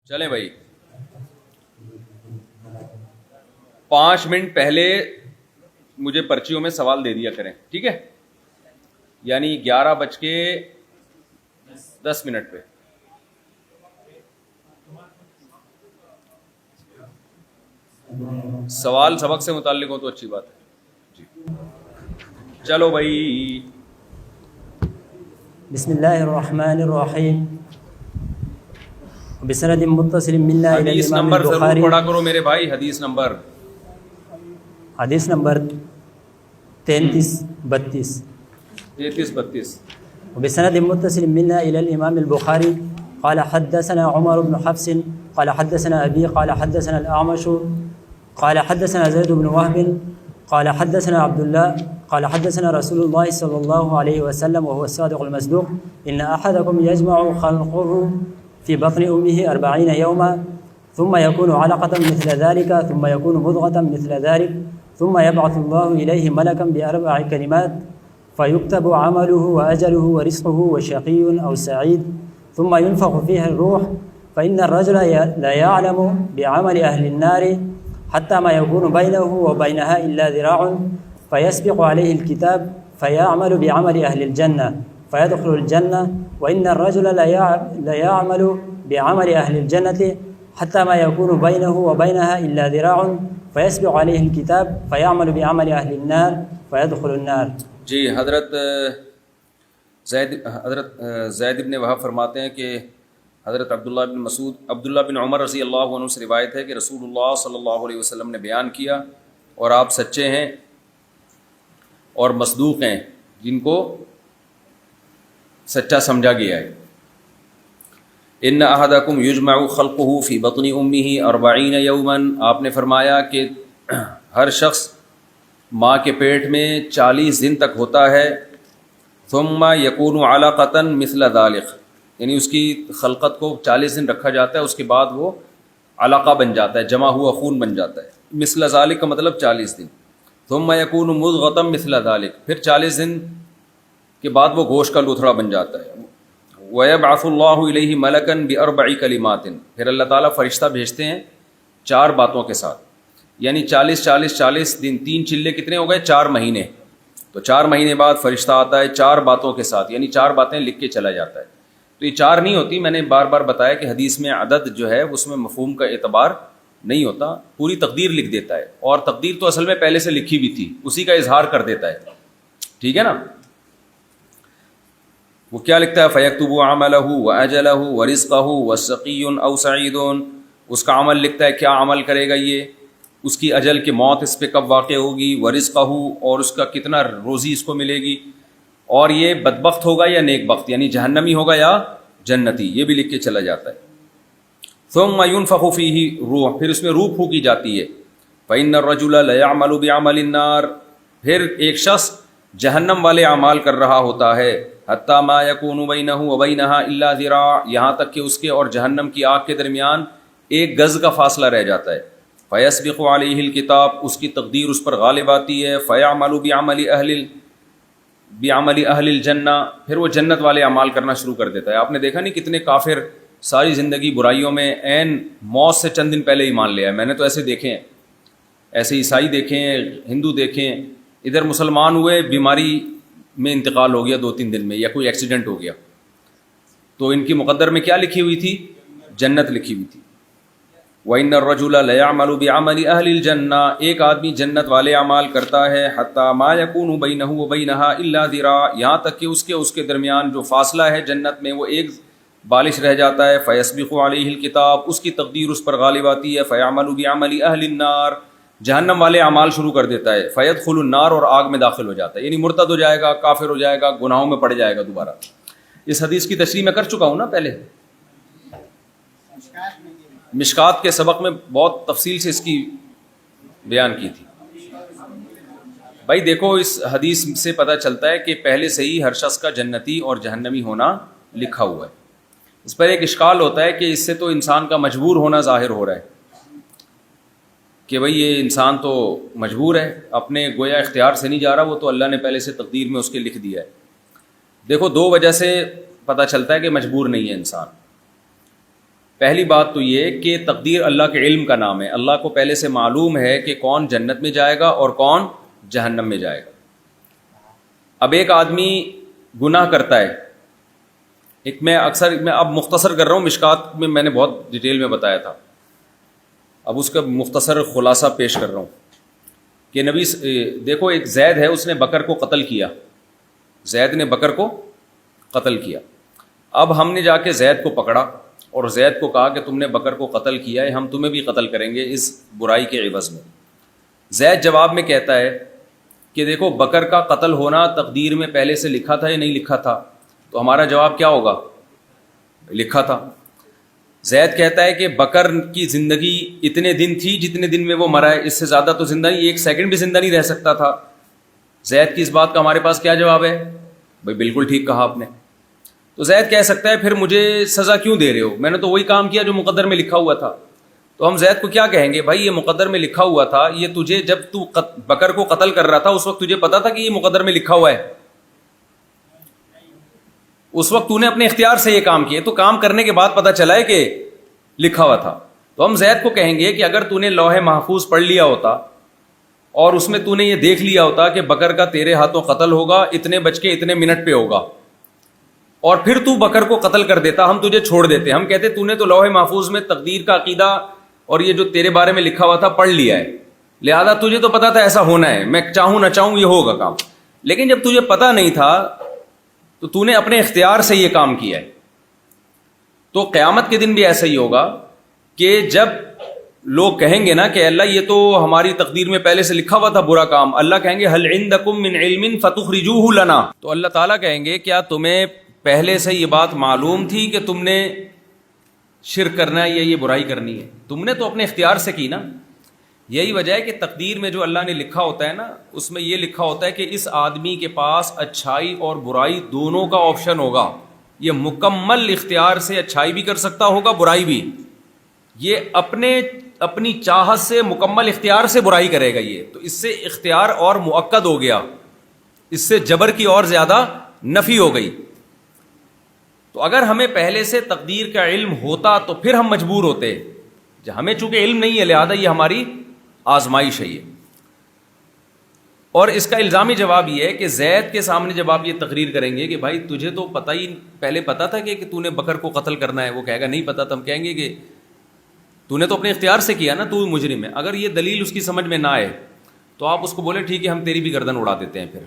چلیں بھائی 5 منٹ پہلے مجھے پرچیوں میں سوال دے دیا کریں، ٹھیک ہے؟ یعنی 11:10 پہ سوال سبق سے متعلق ہو تو اچھی بات ہے جی۔ چلو بھائی، بسم اللہ الرحمن الرحیم بسند متصل منا الى حدیث الامام نمبر ضرور البخاری، پڑھا کرو میرے بھائی، حدیث نمبر 33-32 وبسند متصل منا الى الامام البخاری قال حدثنا عمر بن حفص قال حدثنا ابي قال حدثنا الاعمش قال حدثنا زيد بن وهب قال حدثنا عبد الله قال حدثنا رسول الله صلى الله عليه وسلم وهو الصادق المصدوق ان احدكم يجمع خلقه في بطن امه 40 يوما ثم يكون علقة مثل ذلك ثم يكون مضغة مثل ذلك ثم يبعث الله إليه ملكا ب4 كلمات فيكتب عمله وأجله ورزقه وشقي أو سعيد ثم ينفخ فيها الروح فإن الرجل لا يعلم بعمل أهل النار حتى ما يكون بينه وبينها إلا ذراع فيسبق عليه الكتاب فيعمل بعمل أهل الجنة فيدخل الجنة وإن الرجل لا يعمل بعمل أهل الجنة حتى ما يكون بينه وبينها إلا ذراع فيسبق عليه الكتاب فيعمل بعمل أهل النار فيدخل النار۔ جی، حضرت زید بن وہب فرماتے ہیں کہ حضرت عبداللہ بن عمر رضی اللہ عنہ سے روایت ہے کہ رسول اللہ صلی اللہ علیہ وسلم نے بیان کیا، اور آپ سچے ہیں اور مصدوق ہیں، جن کو سچا سمجھا گیا ہے۔ ان احدکم یجمع خلقہ فی بطن امہ 40 یوما، آپ نے فرمایا کہ ہر شخص ماں کے پیٹ میں 40 دن تک ہوتا ہے، ثم یکون علقۃ مثل ذلک، یعنی اس کی خلقت کو 40 دن رکھا جاتا ہے، اس کے بعد وہ علقہ بن جاتا ہے، جمع ہوا خون بن جاتا ہے۔ مثل ذلک کا مطلب 40 دن۔ ثم یکون مضغۃ مثل ذلک، پھر 40 دن کے بعد وہ گوشت کا لوتھڑا بن جاتا ہے۔ وَيَبْعَثُ اللَّهُ إِلَيْهِ مَلَكًا ب4 كلمات، پھر اللہ تعالیٰ فرشتہ بھیجتے ہیں 4 باتوں کے ساتھ، یعنی 40 دن، 3 چلے کتنے ہو گئے؟ 4 مہینے۔ تو 4 مہینے بعد فرشتہ آتا ہے 4 باتوں کے ساتھ، یعنی 4 باتیں لکھ کے چلا جاتا ہے۔ تو یہ 4 نہیں ہوتی، میں نے بار بار بتایا کہ حدیث میں عدد جو ہے اس میں مفہوم کا اعتبار نہیں ہوتا، پوری تقدیر لکھ دیتا ہے، اور تقدیر تو اصل میں پہلے سے لکھی بھی تھی، اسی کا اظہار کر دیتا ہے، ٹھیک ہے نا؟ وہ کیا لکھتا ہے؟ فَيَكْتُبُ عَمَلَهُ وَأَجَلَهُ وَرِزْقَهُ وَالشَّقِيٌّ أَوْ سَعِيدٌ، اس کا عمل لکھتا ہے، کیا عمل کرے گا یہ، اس کی اجل کی موت اس پہ کب واقع ہوگی، وَرِزْقَهُ، اور اس کا کتنا روزی اس کو ملے گی، اور یہ بدبخت ہوگا یا نیک بخت، یعنی جہنمی ہوگا یا جنتی، یہ بھی لکھ کے چلا جاتا ہے۔ ثُمَّ يُنفَخُ فِيهِ روح، پھر اس میں روح پھونکی جاتی ہے۔ فَإِنَّ الرَّجُلَ لَيَعْمَلُ بِعَمَلِ النَّارِ، پھر ایک شخص جہنم والے اعمال کر رہا ہوتا ہے، حتیٰ ما یکون بینہ وبینہا الا ذراع، یہاں تک کہ اس کے اور جہنم کی آگ کے درمیان 1 گز کا فاصلہ رہ جاتا ہے۔ فیسبق علیہ الکتاب، اس کی تقدیر اس پر غالب آتی ہے۔ فیعمل بعمل اہل الجنہ، پھر وہ جنت والے اعمال کرنا شروع کر دیتا ہے۔ آپ نے دیکھا نہیں کتنے کافر ساری زندگی برائیوں میں عین موت سے چند دن پہلے ایمان لے آئے، میں نے تو ایسے دیکھے ہیں، ایسے عیسائی دیکھے ہیں، ہندو دیکھے ہیں، ادھر مسلمان ہوئے، بیماری میں انتقال ہو گیا 2-3 دن میں، یا کوئی ایکسیڈنٹ ہو گیا، تو ان کی مقدر میں کیا لکھی ہوئی تھی؟ جنت لکھی ہوئی تھی۔ وَإِنَّ الرَّجُلَ لَيَعْمَلُ بِعَمَلِ أَهْلِ الْجَنَّةِ، ایک آدمی جنت والے اعمال کرتا ہے، حَتَّى مَا يَكُونُ بَيْنَهُ وَبَيْنَهَا إِلَّا ذِرَاعٌ، یہاں تک کہ اس کے درمیان جو فاصلہ ہے جنت میں وہ 1 بالش رہ جاتا ہے۔ فَيَسْبِقُ عَلَيْهِ الْكِتَابُ، اس کی تقدیر اس پر غالب آتی ہے۔ فَيَعْمَلُ بِعَمَلِ أَهْلِ النَّارِ، جہنم والے اعمال شروع کر دیتا ہے۔ فَيَدْخُلُ النَّارَ، اور آگ میں داخل ہو جاتا ہے، یعنی مرتد ہو جائے گا، کافر ہو جائے گا، گناہوں میں پڑ جائے گا دوبارہ۔ اس حدیث کی تشریح میں کر چکا ہوں نا پہلے، مشکات کے سبق میں بہت تفصیل سے اس کی بیان کی تھی۔ بھائی دیکھو، اس حدیث سے پتہ چلتا ہے کہ پہلے سے ہی ہر شخص کا جنتی اور جہنمی ہونا لکھا ہوا ہے۔ اس پر ایک اشکال ہوتا ہے کہ اس سے تو انسان کا مجبور ہونا ظاہر ہو رہا ہے کہ بھئی یہ انسان تو مجبور ہے، اپنے گویا اختیار سے نہیں جا رہا، وہ تو اللہ نے پہلے سے تقدیر میں اس کے لکھ دیا ہے۔ دیکھو 2 وجہ سے پتہ چلتا ہے کہ مجبور نہیں ہے انسان۔ پہلی بات تو یہ کہ تقدیر اللہ کے علم کا نام ہے. اللہ کو پہلے سے معلوم ہے کہ کون جنت میں جائے گا اور کون جہنم میں جائے گا. اب ایک آدمی گناہ کرتا ہے، میں اب مختصر کر رہا ہوں، مشکات میں نے بہت ڈیٹیل میں بتایا تھا، اب اس کا مختصر خلاصہ پیش کر رہا ہوں کہ نبی دیکھو ایک زید ہے، اس نے بکر کو قتل کیا، زید نے بکر کو قتل کیا. اب ہم نے جا کے زید کو پکڑا اور زید کو کہا کہ تم نے بکر کو قتل کیا ہے، ہم تمہیں بھی قتل کریں گے اس برائی کے عوض میں. زید جواب میں کہتا ہے کہ دیکھو بکر کا قتل ہونا تقدیر میں پہلے سے لکھا تھا یا نہیں لکھا تھا؟ تو ہمارا جواب کیا ہوگا؟ لکھا تھا. زید کہتا ہے کہ بکر کی زندگی اتنے دن تھی جتنے دن میں وہ مرا ہے، اس سے زیادہ تو زندہ نہیں، ایک سیکنڈ بھی زندہ نہیں رہ سکتا تھا. زید کی اس بات کا ہمارے پاس کیا جواب ہے؟ بھائی بالکل ٹھیک کہا آپ نے. تو زید کہہ سکتا ہے پھر مجھے سزا کیوں دے رہے ہو، میں نے تو وہی کام کیا جو مقدر میں لکھا ہوا تھا. تو ہم زید کو کیا کہیں گے؟ بھائی یہ مقدر میں لکھا ہوا تھا، یہ تجھے جب تو بکر کو قتل کر رہا تھا اس وقت تجھے پتا تھا کہ یہ مقدر میں لکھا ہوا ہے؟ اس وقت تو نے اپنے اختیار سے یہ کام کیے، تو کام کرنے کے بعد پتا چلا ہے کہ لکھا ہوا تھا. تو ہم زید کو کہیں گے کہ اگر تو نے لوح محفوظ پڑھ لیا ہوتا اور اس میں تو نے یہ دیکھ لیا ہوتا کہ بکر کا تیرے ہاتھوں قتل ہوگا، اتنے بج کے اتنے منٹ پہ ہوگا، اور پھر تو بکر کو قتل کر دیتا، ہم تجھے چھوڑ دیتے. ہم کہتے تو نے تو لوح محفوظ میں تقدیر کا عقیدہ اور یہ جو تیرے بارے میں لکھا ہوا تھا پڑھ لیا ہے، لہذا تجھے تو پتا تھا ایسا ہونا ہے، میں چاہوں نہ چاہوں یہ ہوگا کام. لیکن جب تجھے پتا نہیں تھا تو تو نے اپنے اختیار سے یہ کام کیا ہے. تو قیامت کے دن بھی ایسا ہی ہوگا کہ جب لوگ کہیں گے نا کہ اللہ یہ تو ہماری تقدیر میں پہلے سے لکھا ہوا تھا برا کام، اللہ کہیں گے هل عندکم من علم فتخرجوه لنا. تو اللہ تعالیٰ کہیں گے کیا تمہیں پہلے سے یہ بات معلوم تھی کہ تم نے شرک کرنا ہے یا یہ برائی کرنی ہے؟ تم نے تو اپنے اختیار سے کی نا. یہی وجہ ہے کہ تقدیر میں جو اللہ نے لکھا ہوتا ہے نا، اس میں یہ لکھا ہوتا ہے کہ اس آدمی کے پاس اچھائی اور برائی دونوں کا آپشن ہوگا. یہ مکمل اختیار سے اچھائی بھی کر سکتا ہوگا، برائی بھی. یہ اپنی چاہت سے مکمل اختیار سے برائی کرے گا. یہ تو اس سے اختیار اور مؤکد ہو گیا، اس سے جبر کی اور زیادہ نفی ہو گئی. تو اگر ہمیں پہلے سے تقدیر کا علم ہوتا تو پھر ہم مجبور ہوتے. ہمیں چونکہ علم نہیں ہے لہذا یہ ہماری آزمائش ہے یہ. اور اس کا الزامی جواب یہ ہے کہ زید کے سامنے جب آپ یہ تقریر کریں گے کہ بھائی تجھے تو پتہ ہی پہلے پتا تھا کہ تو نے بکر کو قتل کرنا ہے، وہ کہے گا نہیں پتا. تو ہم کہیں گے کہ تو نے تو اپنے اختیار سے کیا نا، تو مجرم ہے. اگر یہ دلیل اس کی سمجھ میں نہ آئے تو آپ اس کو بولے ٹھیک ہے ہم تیری بھی گردن اڑا دیتے ہیں. پھر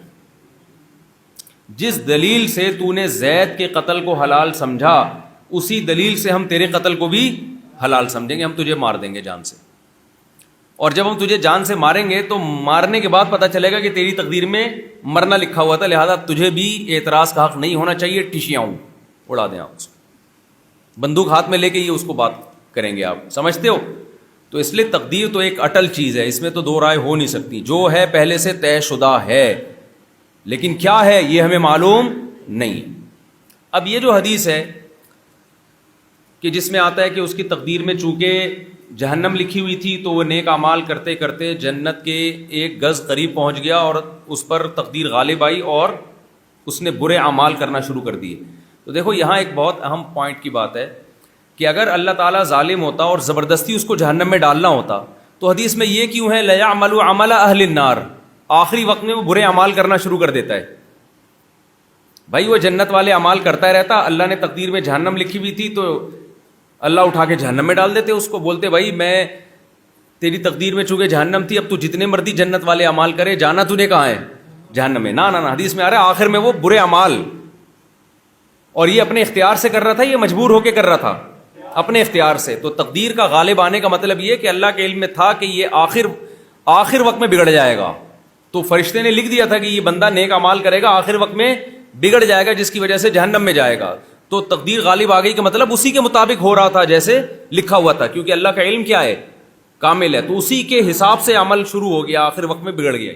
جس دلیل سے تو نے زید کے قتل کو حلال سمجھا اسی دلیل سے ہم تیرے قتل کو بھی حلال سمجھیں گے، ہم تجھے مار دیں گے جان سے. اور جب ہم تجھے جان سے ماریں گے تو مارنے کے بعد پتہ چلے گا کہ تیری تقدیر میں مرنا لکھا ہوا تھا، لہذا تجھے بھی اعتراض کا حق نہیں ہونا چاہیے. ٹھیشیاں اڑا دیں آپ، بندوق ہاتھ میں لے کے یہ اس کو بات کریں گے. آپ سمجھتے ہو؟ تو اس لیے تقدیر تو ایک اٹل چیز ہے، اس میں تو دو رائے ہو نہیں سکتی. جو ہے پہلے سے طے شدہ ہے، لیکن کیا ہے یہ ہمیں معلوم نہیں. اب یہ جو حدیث ہے کہ جس میں آتا ہے کہ اس کی تقدیر میں چونکہ جہنم لکھی ہوئی تھی تو وہ نیک اعمال کرتے کرتے جنت کے ایک گز قریب پہنچ گیا اور اس پر تقدیر غالب آئی اور اس نے برے اعمال کرنا شروع کر دیے. تو دیکھو یہاں ایک بہت اہم پوائنٹ کی بات ہے کہ اگر اللہ تعالیٰ ظالم ہوتا اور زبردستی اس کو جہنم میں ڈالنا ہوتا تو حدیث میں یہ کیوں ہے لَيَعْمَلُ عَمَلَ أَهْلِ النَّارِ، آخری وقت میں وہ برے اعمال کرنا شروع کر دیتا ہے. بھائی وہ جنت والے اعمال کرتا رہتا، اللہ نے تقدیر میں جہنم لکھی ہوئی تھی تو اللہ اٹھا کے جہنم میں ڈال دیتے اس کو. بولتے بھائی میں تیری تقدیر میں چونکہ جہنم تھی اب تو جتنے مرضی جنت والے اعمال کرے، جانا تو نے کہاں ہے؟ جہنم میں. نہ حدیث میں آ رہا ہے آخر میں وہ برے اعمال، اور یہ اپنے اختیار سے کر رہا تھا، یہ مجبور ہو کے کر رہا تھا اپنے اختیار سے. تو تقدیر کا غالب آنے کا مطلب یہ کہ اللہ کے علم میں تھا کہ یہ آخر وقت میں بگڑ جائے گا. تو فرشتے نے لکھ دیا تھا کہ یہ بندہ نیک اعمال کرے گا، آخر وقت میں بگڑ جائے گا جس کی وجہ سے جہنم میں جائے گا. تو تقدیر غالب آ گئی کہ مطلب اسی کے مطابق ہو رہا تھا جیسے لکھا ہوا تھا، کیونکہ اللہ کا علم کیا ہے؟ کامل ہے. تو اسی کے حساب سے عمل شروع ہو گیا، آخر وقت میں بگڑ گیا.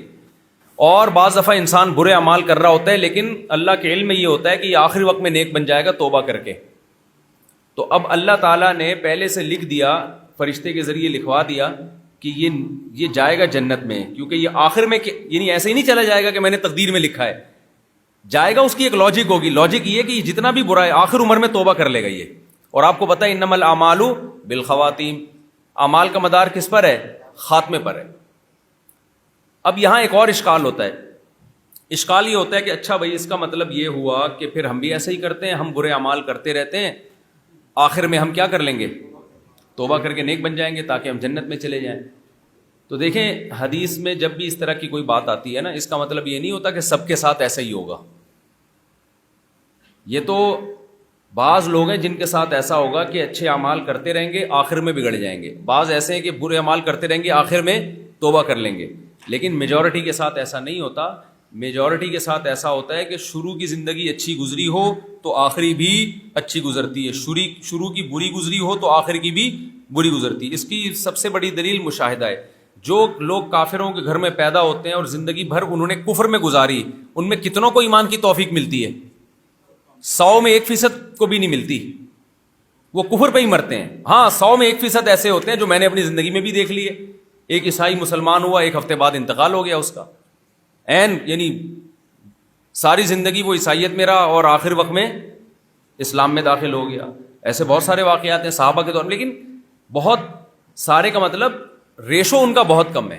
اور بعض دفعہ انسان برے اعمال کر رہا ہوتا ہے لیکن اللہ کے علم میں یہ ہوتا ہے کہ یہ آخری وقت میں نیک بن جائے گا توبہ کر کے. تو اب اللہ تعالیٰ نے پہلے سے لکھ دیا، فرشتے کے ذریعے لکھوا دیا کہ یہ جائے گا جنت میں، کیونکہ یہ آخر میں یعنی ایسے ہی نہیں چلا جائے گا کہ میں نے تقدیر میں لکھا ہے، جائے گا. اس کی ایک لاجک ہوگی، لاجک یہ کہ جتنا بھی برا ہے آخر عمر میں توبہ کر لے گا، یہ اور آپ کو پتہ ہے انما الاعمال بالخواتیم، اعمال کا مدار کس پر ہے؟ خاتمے پر ہے۔ اب یہاں ایک اور اشکال ہوتا ہے، اشکال یہ ہوتا ہے کہ اچھا بھائی اس کا مطلب یہ ہوا کہ پھر ہم بھی ایسے ہی کرتے ہیں، ہم برے اعمال کرتے رہتے ہیں، آخر میں ہم کیا کر لیں گے؟ توبہ کر کے نیک بن جائیں گے تاکہ ہم جنت میں چلے جائیں۔ تو دیکھیں حدیث میں جب بھی اس طرح کی کوئی بات آتی ہے نا، اس کا مطلب یہ نہیں ہوتا کہ سب کے ساتھ ایسا ہی ہوگا۔ یہ تو بعض لوگ ہیں جن کے ساتھ ایسا ہوگا کہ اچھے اعمال کرتے رہیں گے، آخر میں بگڑ جائیں گے، بعض ایسے ہیں کہ برے اعمال کرتے رہیں گے، آخر میں توبہ کر لیں گے، لیکن میجورٹی کے ساتھ ایسا نہیں ہوتا۔ میجورٹی کے ساتھ ایسا ہوتا ہے کہ شروع کی زندگی اچھی گزری ہو تو آخری بھی اچھی گزرتی ہے، شروع کی بری گزری ہو تو آخر کی بھی بری گزرتی ہے۔ اس کی سب سے بڑی دلیل مشاہدہ ہے، جو لوگ کافروں کے گھر میں پیدا ہوتے ہیں اور زندگی بھر انہوں نے کفر میں گزاری، ان میں کتنوں کو ایمان کی توفیق ملتی ہے؟ 100 میں 1% کو بھی نہیں ملتی، وہ کفر پہ ہی مرتے ہیں۔ ہاں 100 میں 1% ایسے ہوتے ہیں جو میں نے اپنی زندگی میں بھی دیکھ لیے، ایک عیسائی مسلمان ہوا، 1 ہفتے بعد انتقال ہو گیا اس کا، یعنی ساری زندگی وہ عیسائیت میں رہا اور آخر وقت میں اسلام میں داخل ہو گیا۔ ایسے بہت سارے واقعات ہیں صحابہ کے دور میں، لیکن بہت سارے کا مطلب ریشو ان کا بہت کم ہے۔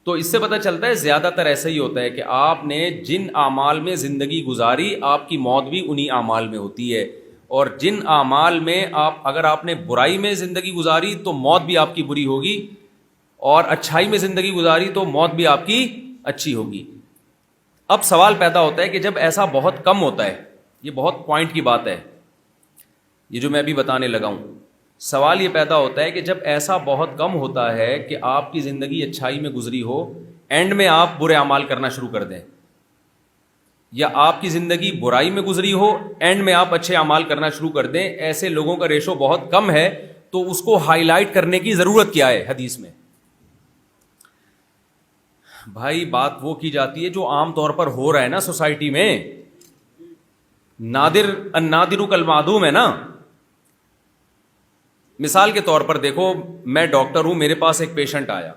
تو اس سے پتہ چلتا ہے زیادہ تر ایسا ہی ہوتا ہے کہ آپ نے جن اعمال میں زندگی گزاری، آپ کی موت بھی انہی اعمال میں ہوتی ہے، اور جن اعمال میں اگر آپ نے برائی میں زندگی گزاری تو موت بھی آپ کی بری ہوگی، اور اچھائی میں زندگی گزاری تو موت بھی آپ کی اچھی ہوگی۔ اب سوال پیدا ہوتا ہے کہ جب ایسا بہت کم ہوتا ہے، یہ بہت پوائنٹ کی بات ہے یہ جو میں ابھی بتانے لگا ہوں، سوال یہ پیدا ہوتا ہے کہ جب ایسا بہت کم ہوتا ہے کہ آپ کی زندگی اچھائی میں گزری ہو، اینڈ میں آپ برے اعمال کرنا شروع کر دیں، یا آپ کی زندگی برائی میں گزری ہو، اینڈ میں آپ اچھے اعمال کرنا شروع کر دیں، ایسے لوگوں کا ریشو بہت کم ہے، تو اس کو ہائی لائٹ کرنے کی ضرورت کیا ہے حدیث میں؟ بھائی بات وہ کی جاتی ہے جو عام طور پر ہو رہا ہے نا سوسائٹی میں، النادر کالمعدوم ہے نا۔ مثال کے طور پر دیکھو، میں ڈاکٹر ہوں، میرے پاس ایک پیشنٹ آیا،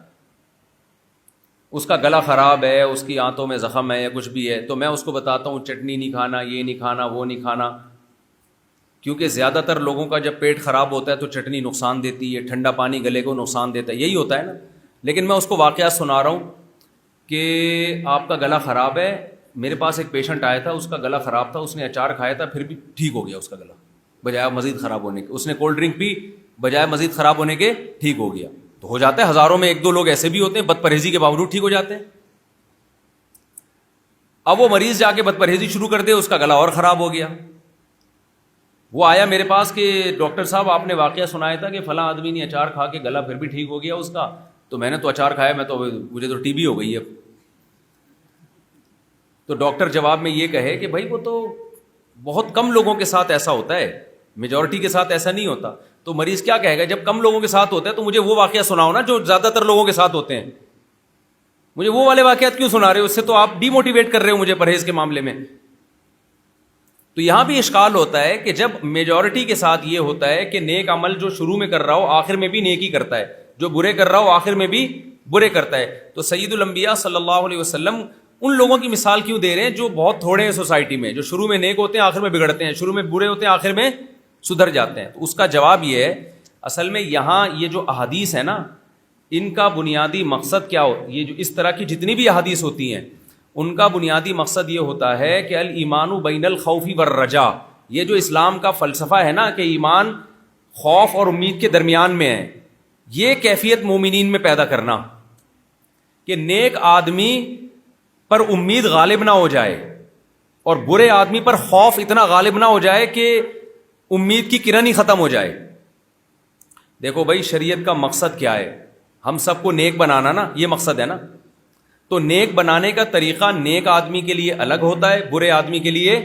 اس کا گلا خراب ہے، اس کی آنتوں میں زخم ہے یا کچھ بھی ہے، تو میں اس کو بتاتا ہوں چٹنی نہیں کھانا، یہ نہیں کھانا، وہ نہیں کھانا، کیونکہ زیادہ تر لوگوں کا جب پیٹ خراب ہوتا ہے تو چٹنی نقصان دیتی ہے، ٹھنڈا پانی گلے کو نقصان دیتا ہے، یہی ہوتا ہے نا۔ لیکن میں اس کو واقعات سنا رہا ہوں کہ آپ کا گلا خراب ہے، میرے پاس ایک پیشنٹ آیا تھا، اس کا گلا خراب تھا، اس نے اچار کھایا تھا، پھر بھی ٹھیک ہو گیا اس کا گلا، بجائے مزید خراب ہونے کے۔ اس نے کولڈ ڈرنک پی، بجائے مزید خراب ہونے کے ٹھیک ہو گیا۔ تو ہو جاتا ہے، ہزاروں میں 1-2 لوگ ایسے بھی ہوتے ہیں بد پرہیزی کے باوجود ٹھیک ہو جاتے ہیں۔ اب وہ مریض جا کے بد پرہیزی شروع کر دے، اس کا گلا اور خراب ہو گیا۔ وہ آیا میرے پاس کہ ڈاکٹر صاحب آپ نے واقعہ سنایا تھا کہ فلاں آدمی نے اچار کھا کے گلا پھر بھی ٹھیک ہو گیا اس کا، تو میں نے تو اچار کھایا، مجھے تو ٹی بی ہو گئی ہے۔ تو ڈاکٹر جواب میں یہ کہے کہ بھائی وہ تو بہت کم لوگوں کے ساتھ ایسا ہوتا ہے، میجورٹی کے ساتھ ایسا نہیں ہوتا۔ تو مریض کیا کہے گا، جب کم لوگوں کے ساتھ ہوتا ہے تو مجھے وہ واقعہ سناؤ نا جو زیادہ تر لوگوں کے ساتھ ہوتے ہیں، مجھے وہ والے واقعات کیوں سنا رہے ہو؟ اس سے تو آپ ڈی موٹیویٹ کر رہے ہو مجھے پرہیز کے معاملے میں۔ تو یہاں بھی اشکال ہوتا ہے کہ جب میجورٹی کے ساتھ یہ ہوتا ہے کہ نیک عمل جو شروع میں کر رہا ہو آخر میں بھی نیکی کرتا ہے، جو برے کر رہا ہو آخر میں بھی برے کرتا ہے، تو سید الانبیاء صلی اللہ علیہ وسلم ان لوگوں کی مثال کیوں دے رہے ہیں جو بہت تھوڑے ہیں سوسائٹی میں، جو شروع میں نیک ہوتے ہیں آخر میں بگڑتے ہیں، شروع میں برے ہوتے ہیں آخر میں سدھر جاتے ہیں؟ تو اس کا جواب یہ ہے، اصل میں یہاں یہ جو احادیث ہے نا، ان کا بنیادی مقصد کیا ہو، یہ جو اس طرح کی جتنی بھی احادیث ہوتی ہیں ان کا بنیادی مقصد یہ ہوتا ہے کہ الایمان بین الخوف والرجاء، یہ جو اسلام کا فلسفہ ہے نا کہ ایمان خوف اور امید کے درمیان میں ہے، یہ کیفیت مومنین میں پیدا کرنا کہ نیک آدمی پر امید غالب نہ ہو جائے اور برے آدمی پر خوف اتنا غالب نہ ہو جائے کہ امید کی کرن ہی ختم ہو جائے۔ دیکھو بھائی شریعت کا مقصد کیا ہے، ہم سب کو نیک بنانا نا، یہ مقصد ہے نا۔ تو نیک بنانے کا طریقہ نیک آدمی کے لیے الگ ہوتا ہے، برے آدمی کے لیے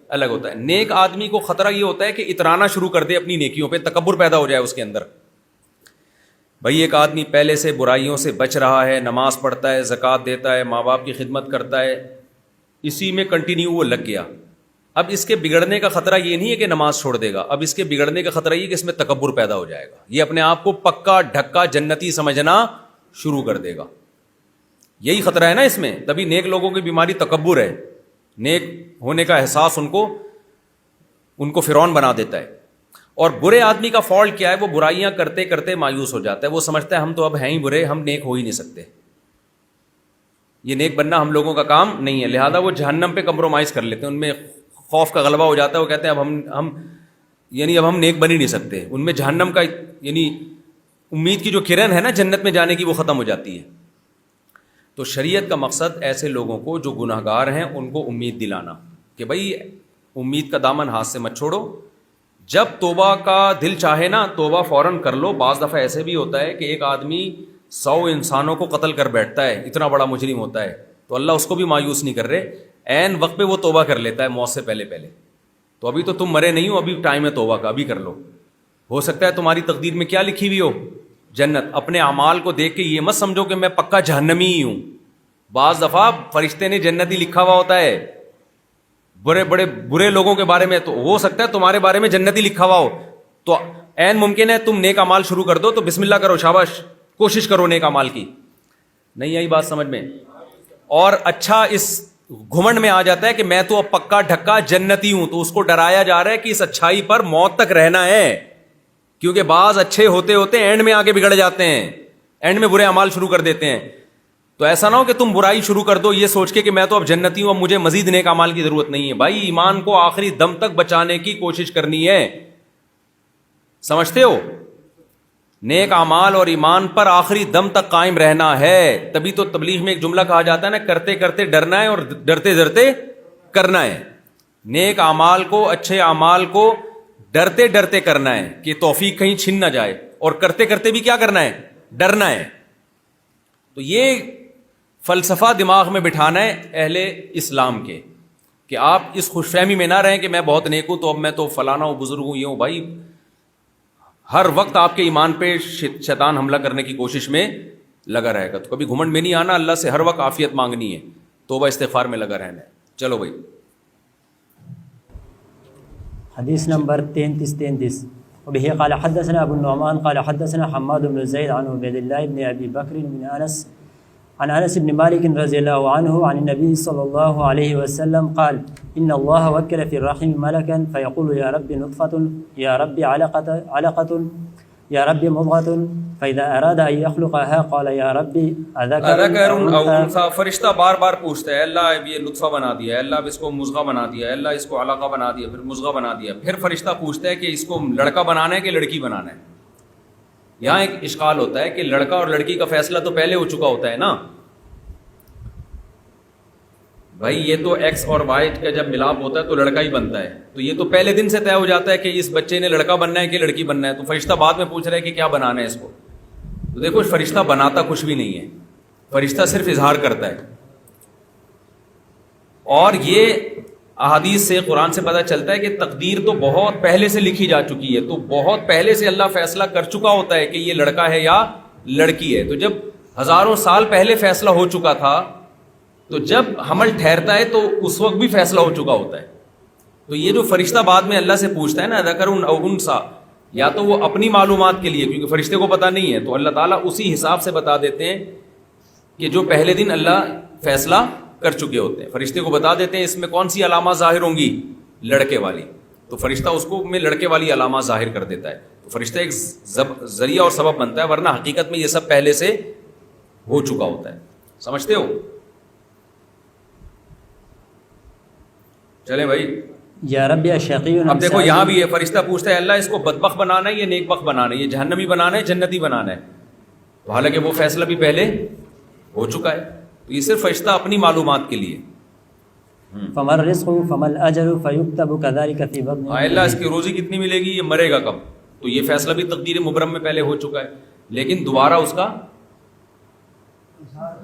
الگ ہوتا ہے۔ نیک آدمی کو خطرہ یہ ہوتا ہے کہ اترانا شروع کر دے اپنی نیکیوں پہ، تکبر پیدا ہو جائے اس کے اندر۔ بھائی ایک آدمی پہلے سے برائیوں سے بچ رہا ہے، نماز پڑھتا ہے، زکوٰۃ دیتا ہے، ماں باپ کی خدمت کرتا ہے، اسی میں کنٹینیو وہ لگ گیا۔ اب اس کے بگڑنے کا خطرہ یہ نہیں ہے کہ نماز چھوڑ دے گا، اب اس کے بگڑنے کا خطرہ یہ کہ اس میں تکبر پیدا ہو جائے گا، یہ اپنے آپ کو پکا ڈھکا جنتی سمجھنا شروع کر دے گا۔ یہی خطرہ ہے نا اس میں، تبھی نیک لوگوں کی بیماری تکبر ہے، نیک ہونے کا احساس ان کو فرعون بنا دیتا ہے۔ اور برے آدمی کا فالٹ کیا ہے؟ وہ برائیاں کرتے کرتے مایوس ہو جاتا ہے، وہ سمجھتا ہے ہم تو اب ہیں ہی برے، ہم نیک ہو ہی نہیں سکتے، یہ نیک بننا ہم لوگوں کا کام نہیں ہے، لہذا وہ جہنم پہ کمپرومائز کر لیتے ہیں، ان میں خوف کا غلبہ ہو جاتا ہے، وہ کہتے ہیں اب ہم نیک بن ہی نہیں سکتے، ان میں جہنم کا یعنی امید کی جو کرن ہے نا جنت میں جانے کی، وہ ختم ہو جاتی ہے۔ تو شریعت کا مقصد ایسے لوگوں کو جو گناہ گار ہیں ان کو امید دلانا کہ بھائی امید کا دامن ہاتھ سے مت چھوڑو، جب توبہ کا دل چاہے نا توبہ فوراً کر لو۔ بعض دفعہ ایسے بھی ہوتا ہے کہ ایک آدمی 100 انسانوں کو قتل کر بیٹھتا ہے، اتنا بڑا مجرم ہوتا ہے، تو اللہ اس کو بھی مایوس نہیں کر رہے، عین وقت پہ وہ توبہ کر لیتا ہے موت سے پہلے پہلے۔ تو ابھی تو تم مرے نہیں ہو، ابھی ٹائم ہے توبہ کا، ابھی کر لو، ہو سکتا ہے تمہاری تقدیر میں کیا لکھی ہوئی ہو؟ جنت۔ اپنے اعمال کو دیکھ کے یہ مت سمجھو کہ میں پکا جہنمی ہی ہوں، بعض دفعہ فرشتے نے جنتی لکھا ہوا ہوتا ہے، برے لوگوں کے بارے میں تو ہو سکتا ہے تمہارے بارے میں جنتی لکھا ہوا ہو، تو عین ممکن ہے تم نیک اعمال شروع کر دو، تو بسم اللہ کرو، شاباش، کوشش کرو نیک اعمال کی۔ نہیں آئی بات سمجھ میں؟ اور اچھا اس گھمنڈ میں آ جاتا ہے کہ میں تو اب پکا ڈھکا جنتی ہوں، تو اس کو ڈرایا جا رہا ہے کہ اس اچھائی پر موت تک رہنا ہے، کیونکہ بعض اچھے ہوتے ہوتے اینڈ میں آگے بگڑ جاتے ہیں، اینڈ میں برے اعمال شروع کر دیتے ہیں۔ تو ایسا نہ ہو کہ تم برائی شروع کر دو یہ سوچ کے کہ میں تو اب جنتی ہوں، اب مجھے مزید نیک اعمال کی ضرورت نہیں ہے۔ بھائی ایمان کو آخری دم تک بچانے کی کوشش کرنی ہے، سمجھتے ہو؟ نیک اعمال اور ایمان پر آخری دم تک قائم رہنا ہے، تبھی تو تبلیغ میں ایک جملہ کہا جاتا ہے نا، کرتے کرتے ڈرنا ہے اور ڈرتے ڈرتے کرنا ہے۔ نیک اعمال کو، اچھے اعمال کو ڈرتے ڈرتے کرنا ہے کہ توفیق کہیں چھن نہ جائے، اور کرتے کرتے بھی کیا کرنا ہے؟ ڈرنا ہے۔ تو یہ فلسفہ دماغ میں بٹھانا ہے اہل اسلام کے، کہ آپ اس خوش فہمی میں نہ رہیں کہ میں بہت نیک ہوں تو اب میں تو فلانا ہوں، بزرگ ہوں، یہ ہوں۔ بھائی ہر وقت آپ کے ایمان پہ شیطان حملہ کرنے کی کوشش میں لگا رہے گا، تو کبھی گھمنڈ میں نہیں آنا، اللہ سے ہر وقت عافیت مانگنی ہے، توبہ استغفار میں لگا رہنا ہے۔ چلو بھائی، حدیث نمبر 33 وبه قال حدثنا ابو النعمان قال حدثنا حماد بن زيد عن عبيد الله بن ابي بكر بن انس عن انس بن مالك رضي الله عنه عن النبي صلى الله عليه وسلم قال ان الله وكل في الرحم ملكا فيقول يا رب نطفة، يا رب علقة، يا رب مضغة، فإذا أراد أن يخلقها قال يا رب اذکر او انثى۔ فرشتہ بار بار پوچھتا ہے اللہ اب یہ نطفہ بنا دیا ہے، اللہ اب اس کو مضغہ بنا دیا ہے، اللہ اس کو علقہ بنا دیا، پھر مضغہ بنا دیا، پھر فرشتہ پوچھتا ہے کہ اس کو لڑکا بنانا ہے کہ لڑکی بنانا ہے۔ یہاں ایک اشکال ہوتا ہے کہ لڑکا اور لڑکی کا فیصلہ تو پہلے ہو چکا ہوتا ہے نا بھائی، یہ تو ایکس اور وائی کا جب ملاپ ہوتا ہے تو لڑکا ہی بنتا ہے، تو یہ تو پہلے دن سے طے ہو جاتا ہے کہ اس بچے نے لڑکا بننا ہے کہ لڑکی بننا ہے، تو فرشتہ بعد میں پوچھ رہا ہے کہ کیا بنانا ہے اس کو۔ تو دیکھو فرشتہ بناتا کچھ بھی نہیں ہے، فرشتہ صرف اظہار کرتا ہے۔ اور یہ احادیث سے، قرآن سے پتہ چلتا ہے کہ تقدیر تو بہت پہلے سے لکھی جا چکی ہے، تو بہت پہلے سے اللہ فیصلہ کر چکا ہوتا ہے کہ یہ لڑکا ہے یا لڑکی ہے۔ تو جب ہزاروں سال پہلے فیصلہ ہو چکا تھا، تو جب حمل ٹھہرتا ہے تو اس وقت بھی فیصلہ ہو چکا ہوتا ہے۔ تو یہ جو فرشتہ بعد میں اللہ سے پوچھتا ہے نا ذکر او انثى، یا تو وہ اپنی معلومات کے لیے، کیونکہ فرشتے کو پتہ نہیں ہے، تو اللہ تعالیٰ اسی حساب سے بتا دیتے ہیں کہ جو پہلے دن اللہ فیصلہ کر چکے ہوتے ہیں، فرشتے کو بتا دیتے ہیں اس میں کون سی علامات ظاہر ہوں گی، لڑکے والی، تو فرشتہ اس کو میں لڑکے والی علامات ظاہر کر دیتا ہے۔ تو فرشتہ ایک ذریعہ اور سبب بنتا ہے، ورنہ حقیقت میں یہ سب پہلے سے ہو چکا ہوتا ہے۔ سمجھتے ہو؟ چلے بھائی، یا رب شقی۔ اب دیکھو یہاں بھی یہ فرشتہ پوچھتا ہے اللہ اس کو بدبخت بنانا ہے یا نیک بخت بنانا ہے، یہ جہنمی بنانا ہے جنتی بنانا ہے، تو حالانکہ وہ فیصلہ بھی پہلے ہو چکا ہے، تو یہ صرف فرشتہ اپنی معلومات کے لیے۔ فما الرزق فما الاجر فيكتب كذلك في بطن اللہ اس کی روزی کتنی ملے گی، یہ مرے گا کب، تو یہ فیصلہ بھی تقدیر مبرم میں پہلے ہو چکا ہے، لیکن دوبارہ اس کا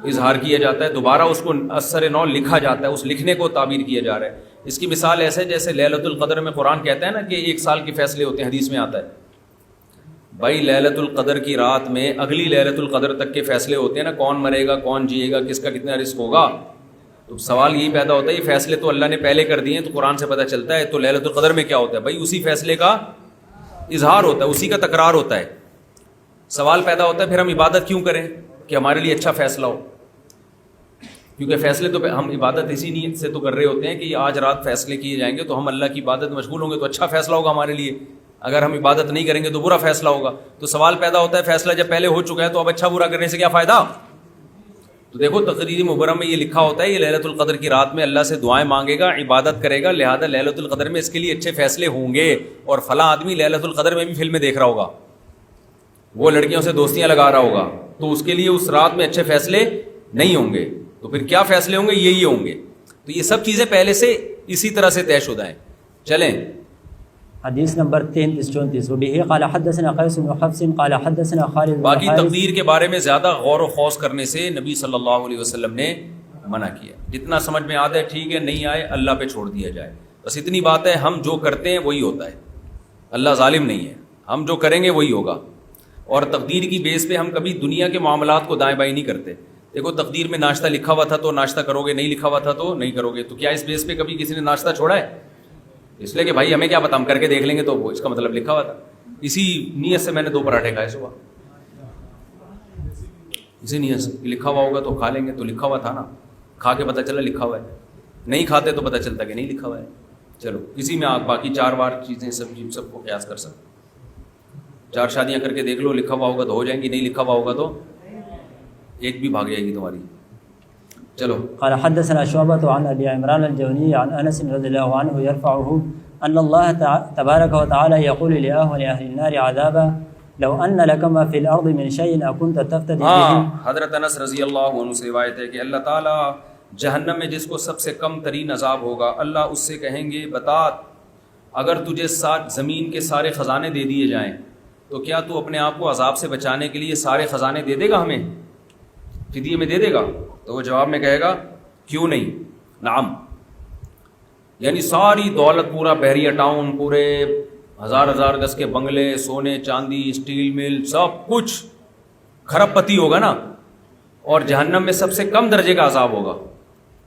اظہار کیا جاتا ہے، دوبارہ اس کو اثر نو لکھا جاتا ہے، اس لکھنے کو تعبیر کیا جا رہا ہے۔ اس کی مثال ایسے جیسے لیلۃ القدر میں قرآن کہتا ہے نا کہ 1 سال کے فیصلے ہوتے ہیں، حدیث میں آتا ہے بھائی لیلۃ القدر کی رات میں اگلی لیلۃ القدر تک کے فیصلے ہوتے ہیں نا، کون مرے گا، کون جیے گا، کس کا کتنا رزق ہوگا۔ تو سوال یہی پیدا ہوتا ہے یہ فیصلے تو اللہ نے پہلے کر دیے ہیں، تو قرآن سے پتہ چلتا ہے تو لیلۃ القدر میں کیا ہوتا ہے بھائی، اسی فیصلے کا اظہار ہوتا ہے، اسی کا تکرار ہوتا ہے۔ سوال پیدا ہوتا ہے پھر ہم عبادت کیوں کریں کہ ہمارے لیے اچھا فیصلہ ہو، کیونکہ فیصلے تو ہم عبادت اسی نیت سے تو کر رہے ہوتے ہیں کہ یہ آج رات فیصلے کیے جائیں گے تو ہم اللہ کی عبادت میں مشغول ہوں گے تو اچھا فیصلہ ہوگا ہمارے لیے۔ اگر ہم عبادت نہیں کریں گے تو برا فیصلہ ہوگا. تو سوال پیدا ہوتا ہے فیصلہ جب پہلے ہو چکا ہے تو اب اچھا برا کرنے سے کیا فائدہ. تو دیکھو تقریر مبرم میں یہ لکھا ہوتا ہے یہ لیلۃ القدر کی رات میں اللہ سے دعائیں مانگے گا, عبادت کرے گا, لہذا لیلۃ القدر میں اس کے لیے اچھے فیصلے ہوں گے. اور فلاں آدمی لیلۃ القدر میں بھی فلمیں دیکھ رہا ہوگا, وہ لڑکیوں سے دوستیاں لگا رہا ہوگا, تو اس کے لیے اس رات میں اچھے فیصلے نہیں ہوں گے. تو پھر کیا فیصلے ہوں گے, یہی ہوں گے. تو یہ سب چیزیں پہلے سے اسی طرح سے طے شدہ ہیں. چلیں حدیث نمبر 33-34 وبه قال حدثنا قيس بن حفص قال حدثنا خالد بن باقی حارث. تقدیر کے بارے میں زیادہ غور و خوض کرنے سے نبی صلی اللہ علیہ وسلم نے منع کیا. جتنا سمجھ میں آتا ہے ٹھیک ہے, نہیں آئے اللہ پہ چھوڑ دیا جائے. بس اتنی بات ہے, ہم جو کرتے ہیں وہی ہوتا ہے, اللہ ظالم نہیں ہے, ہم جو کریں گے وہی ہوگا. اور تقدیر کی بیس پہ ہم کبھی دنیا کے معاملات کو دائیں بائیں نہیں کرتے. دیکھو تقدیر میں ناشتہ لکھا ہوا تھا تو ناشتہ کرو گے, نہیں لکھا ہوا تھا تو نہیں کرو گے. تو کیا اس بیس پہ کبھی کسی نے ناشتہ چھوڑا ہے؟ اس لیے کہ بھائی ہمیں کیا پتہ, ہم کر کے دیکھ لیں گے, تو وہ اس کا مطلب لکھا ہوا تھا. اسی نیت سے میں نے 2 پراٹھے کھائے صبح, اسی نیت سے لکھا ہوا ہوگا تو کھا لیں گے. تو لکھا ہوا تھا نا, کھا کے پتہ چلا لکھا ہوا ہے, نہیں کھاتے تو پتہ چلتا کہ نہیں لکھا ہوا ہے. چلو اسی میں آپ باقی 4 بار چیزیں سب کو قیاس کر سکتے. 4 شادیاں کر کے دیکھ لو, لکھا ہوا ہوگا تو ہو جائیں گی, نہیں لکھا ہوا ہوگا تو ایک بھی بھاگ جائے گی تمہاری. چلو قال حدثنا شعبة عن ابي عمران الجوني عن انس رضي الله عنه يرفعه ان الله تبارك وتعالى يقول لاهل اهل النار عذابا لو ان لك ما في الارض من شيء اكنت تفتدي به. حضرت انس رضی اللہ عنہ سے روایت ہے کہ اللہ تعالیٰ جہنم میں جس کو سب سے کم ترین عذاب ہوگا, اللہ اس سے کہیں گے بتا اگر تجھے 7 زمین کے سارے خزانے دے دیے جائیں تو کیا تو اپنے آپ کو عذاب سے بچانے کے لیے سارے خزانے دے دے گا, ہمیں فدیے میں دے دے گا؟ تو وہ جواب میں کہے گا کیوں نہیں, نعم. یعنی ساری دولت, پورا بحریہ ٹاؤن, پورے 1000 گز کے بنگلے, سونے چاندی, اسٹیل مل, سب کچھ کھرب پتی ہوگا نا. اور جہنم میں سب سے کم درجے کا عذاب ہوگا.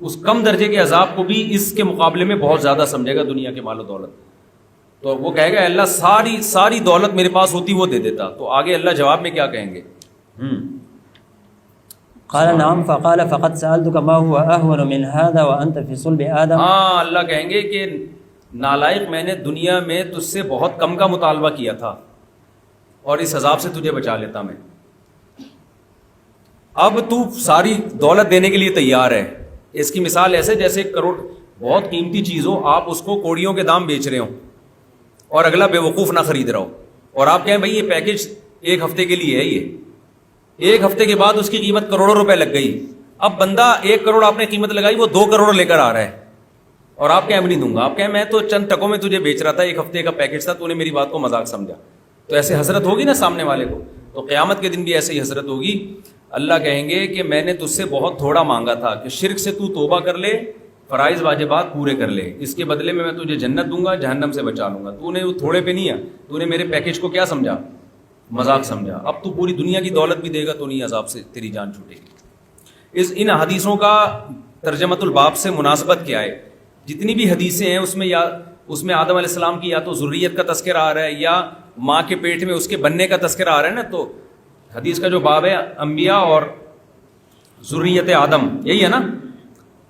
اس کم درجے کے عذاب کو بھی اس کے مقابلے میں بہت زیادہ سمجھے گا دنیا کے مال و دولت. تو وہ کہے گا اللہ ساری دولت میرے پاس ہوتی وہ دے دیتا. تو آگے اللہ جواب میں کیا کہیں گے؟ قال نعم فقال فقد سألتك ما هو أهون من هذا وأنت في صلب آدم. ہاں, اللہ کہیں گے کہ نالائق, میں نے دنیا میں تجھ سے بہت کم کا مطالبہ کیا تھا اور اس عذاب سے تجھے بچا لیتا میں. اب تو ساری دولت دینے کے لیے تیار ہے. اس کی مثال ایسے جیسے 1 کروڑ بہت قیمتی چیز ہو, آپ اس کو کوڑیوں کے دام بیچ رہے ہو اور اگلا بے وقوف نہ خرید رہا ہو, اور آپ کہیں بھائی یہ پیکج 1 ہفتے کے لیے ہے, یہ 1 ہفتے کے بعد اس کی قیمت کروڑوں روپے لگ گئی. اب بندہ 1 کروڑ آپ نے قیمت لگائی, وہ 2 کروڑ لے کر آ رہا ہے, اور آپ کہیں نہیں دوں گا. آپ کہیں میں تو چند ٹکوں میں تجھے بیچ رہا تھا, 1 ہفتے کا پیکج تھا, تو نے میری بات کو مذاق سمجھا. تو ایسے حسرت ہوگی نا سامنے والے کو. تو قیامت کے دن بھی ایسے ہی حسرت ہوگی. اللہ کہیں گے کہ میں نے تجھ سے بہت تھوڑا مانگا تھا کہ شرک سے تو توبہ کر لے, فرائض واجبات پورے کر لے, اس کے بدلے میں تجھے جنت دوں گا, جہنم سے بچا لوں گا. تو نے وہ تھوڑے پہ نہیں ہے, تو نے میرے پیکج کو کیا سمجھا, مذاق سمجھا. اب تو پوری دنیا کی دولت بھی دے گا تو نہیں, عذاب سے تیری جان چھوٹے گی. ان حدیثوں کا ترجمۃ الباب سے مناسبت کیا ہے؟ جتنی بھی حدیثیں ہیں اس میں آدم علیہ السلام کی یا تو ذریت کا تذکرہ آ رہا ہے یا ماں کے پیٹ میں اس کے بننے کا تذکرہ آ رہا ہے نا. تو حدیث کا جو باب ہے انبیاء اور ذریت آدم, یہی ہے نا.